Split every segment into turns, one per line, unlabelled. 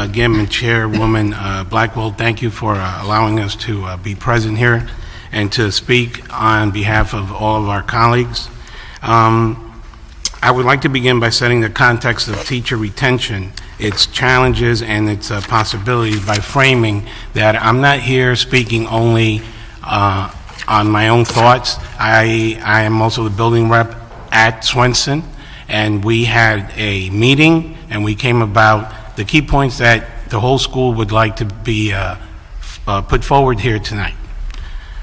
Gim and Chairwoman Blackwell, thank you for allowing us to be present here and to speak on behalf of all of our colleagues. I would like to begin by setting the context of teacher retention, its challenges and its possibilities, by framing that I'm not here speaking only on my own thoughts. I am also the building rep at Swenson, and we had a meeting and we came about the key points that the whole school would like to be put forward here tonight.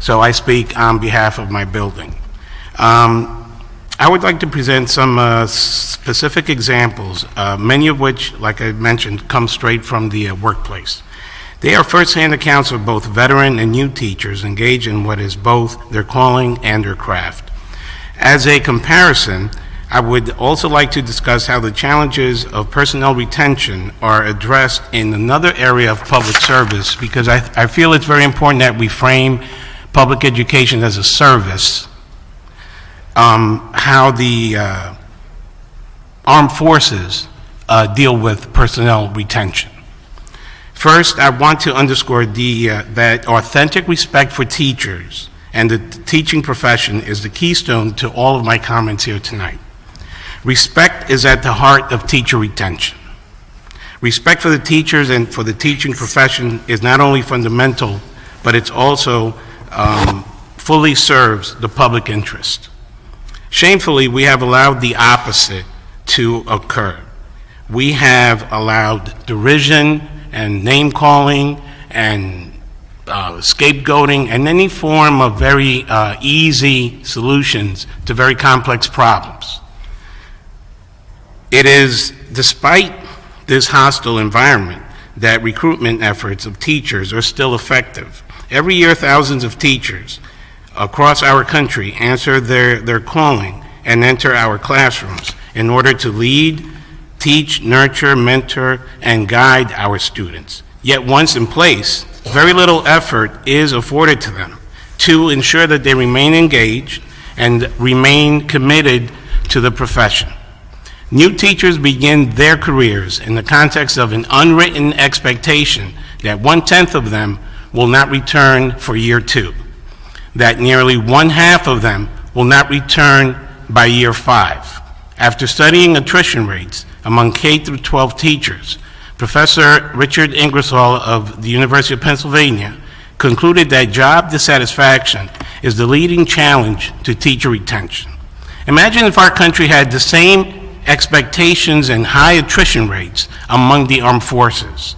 So I speak on behalf of my building. I would like to present some specific examples, many of which, like I mentioned, come straight from the workplace. They are first-hand accounts of both veteran and new teachers engaged in what is both their calling and their craft. As a comparison, I would also like to discuss how the challenges of personnel retention are addressed in another area of public service, because I feel it's very important that we frame public education as a service. How the armed forces deal with personnel retention. First, I want to underscore that authentic respect for teachers and the teaching profession is the keystone to all of my comments here tonight. Respect is at the heart of teacher retention. Respect for the teachers and for the teaching profession is not only fundamental, but it's also fully serves the public interest. Shamefully, we have allowed the opposite to occur. We have allowed derision and name-calling and scapegoating and any form of very easy solutions to very complex problems. It is despite this hostile environment that recruitment efforts of teachers are still effective. Every year, thousands of teachers across our country answer their calling and enter our classrooms in order to lead, teach, nurture, mentor, and guide our students. Yet once in place, very little effort is afforded to them to ensure that they remain engaged and remain committed to the profession. New teachers begin their careers in the context of an unwritten expectation that 1/10 of them will not return for year 2. That nearly 1/2 of them will not return by year 5. After studying attrition rates among K through 12 teachers, Professor Richard Ingersoll of the University of Pennsylvania concluded that job dissatisfaction is the leading challenge to teacher retention. Imagine if our country had the same expectations and high attrition rates among the armed forces,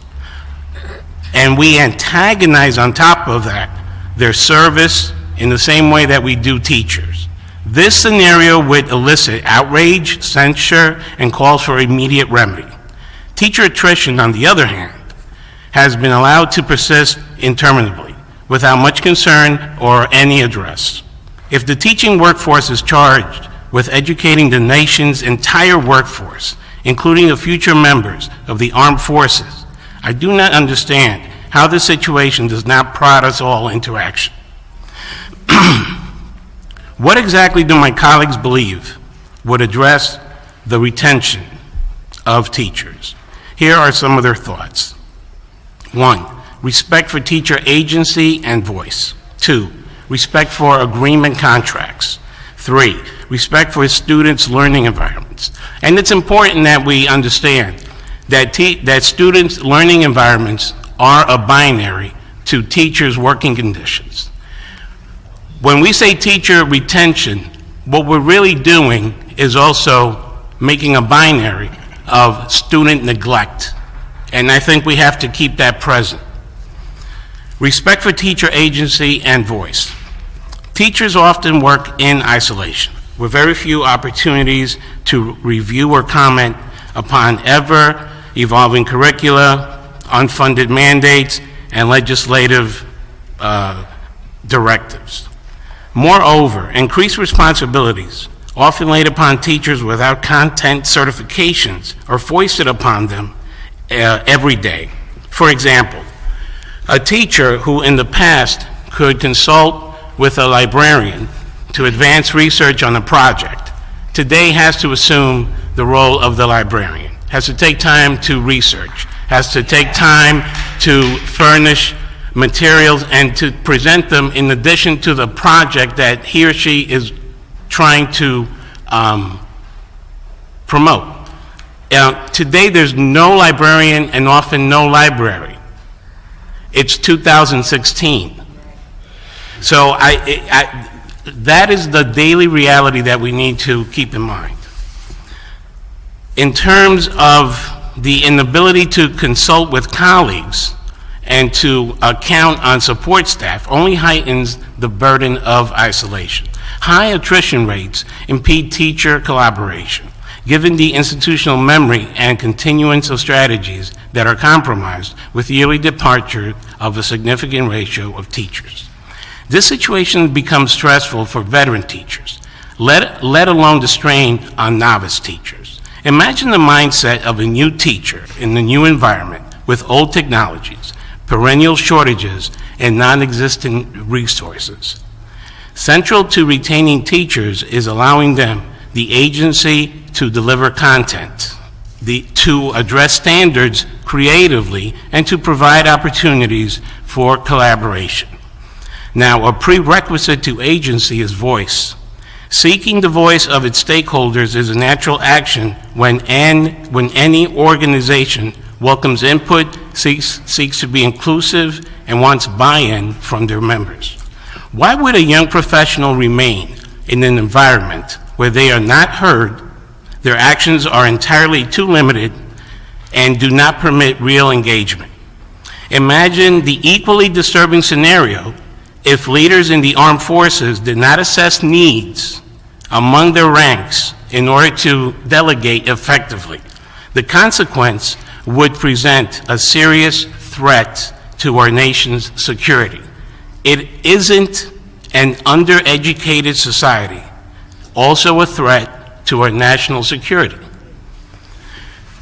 and we antagonize on top of that their service in the same way that we do teachers. This scenario would elicit outrage, censure, and calls for immediate remedy. Teacher attrition, on the other hand, has been allowed to persist interminably without much concern or any address. If the teaching workforce is charged with educating the nation's entire workforce, including the future members of the armed forces, I do not understand how this situation does not prod us all into action. What exactly do my colleagues believe would address the retention of teachers? Here are some of their thoughts. 1, respect for teacher agency and voice. 2, respect for agreement contracts. 3, respect for students' learning environments. And it's important that we understand that students' learning environments are a binary to teachers' working conditions. When we say teacher retention, what we're really doing is also making a binary of student neglect. And I think we have to keep that present. Respect for teacher agency and voice. Teachers often work in isolation, with very few opportunities to review or comment upon ever-evolving curricula, unfunded mandates, and legislative directives. Moreover, increased responsibilities, often laid upon teachers without content certifications, are foisted upon them every day. For example, a teacher who in the past could consult with a librarian to advance research on a project, today has to assume the role of the librarian, has to take time to research, has to take time to furnish materials and to present them in addition to the project that he or she is trying to promote. Today, there's no librarian and often no library. It's 2016. So that is the daily reality that we need to keep in mind. In terms of the inability to consult with colleagues and to count on support staff only heightens the burden of isolation. High attrition rates impede teacher collaboration, given the institutional memory and continuance of strategies that are compromised with yearly departure of a significant ratio of teachers. This situation becomes stressful for veteran teachers, let alone the strain on novice teachers. Imagine the mindset of a new teacher in the new environment with old technologies, perennial shortages, and non-existent resources. Central to retaining teachers is allowing them the agency to deliver content, to address standards creatively, and to provide opportunities for collaboration. Now, a prerequisite to agency is voice. Seeking the voice of its stakeholders is a natural action when any organization welcomes input, seeks to be inclusive, and wants buy-in from their members. Why would a young professional remain in an environment where they are not heard, their actions are entirely too limited, and do not permit real engagement? Imagine the equally disturbing scenario if leaders in the armed forces did not assess needs among their ranks in order to delegate effectively. The consequence would present a serious threat to our nation's security. It isn't an undereducated society also a threat to our national security?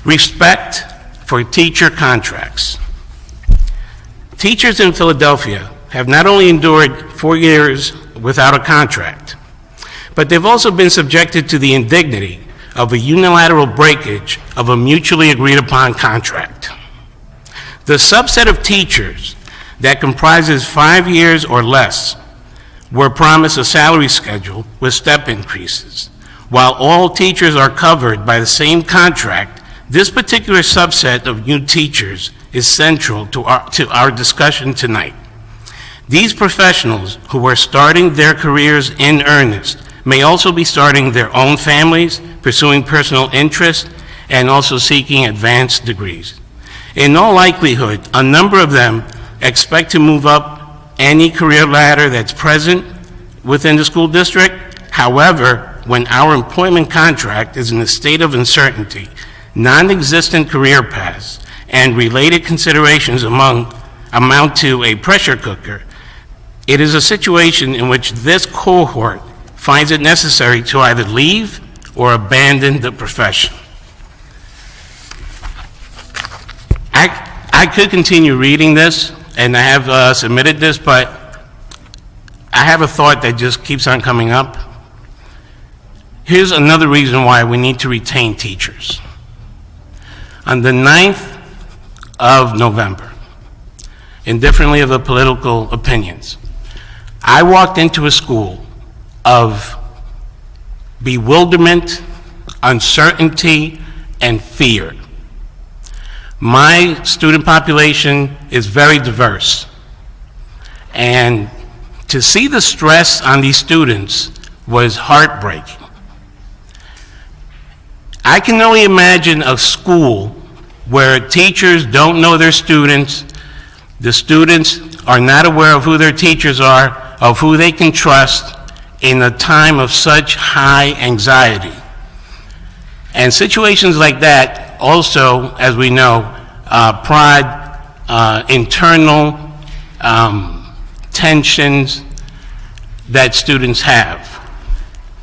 Respect for teacher contracts. Teachers in Philadelphia have not only endured 4 years without a contract, but they've also been subjected to the indignity of a unilateral breakage of a mutually agreed upon contract. The subset of teachers that comprises 5 years or less were promised a salary schedule with step increases. While all teachers are covered by the same contract, this particular subset of new teachers is central to our discussion tonight. These professionals who are starting their careers in earnest may also be starting their own families, pursuing personal interests, and also seeking advanced degrees. In all likelihood, a number of them expect to move up any career ladder that's present within the school district. However, when our employment contract is in a state of uncertainty, non-existent career paths, and related considerations amount to a pressure cooker, it is a situation in which this cohort finds it necessary to either leave or abandon the profession. I could continue reading this, and I have submitted this, but I have a thought that just keeps on coming up. Here's another reason why we need to retain teachers. On the 9th of November, indifferently of the political opinions, I walked into a school of bewilderment, uncertainty, and fear. My student population is very diverse, and to see the stress on these students was heartbreaking. I can only imagine a school where teachers don't know their students, the students are not aware of who their teachers are, of who they can trust in a time of such high anxiety. And situations like that also, as we know, prod internal tensions that students have.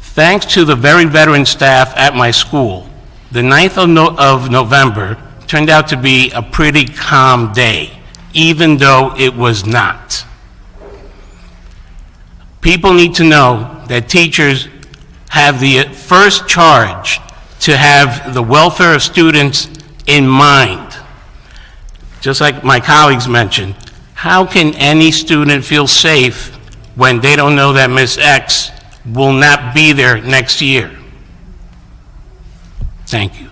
Thanks to the very veteran staff at my school, the 9th of November turned out to be a pretty calm day, even though it was not. People need to know that teachers have the first charge to have the welfare of students in mind. just like my colleagues mentioned, how can any student feel safe when they don't know that Miss X will not be there next year? Thank you.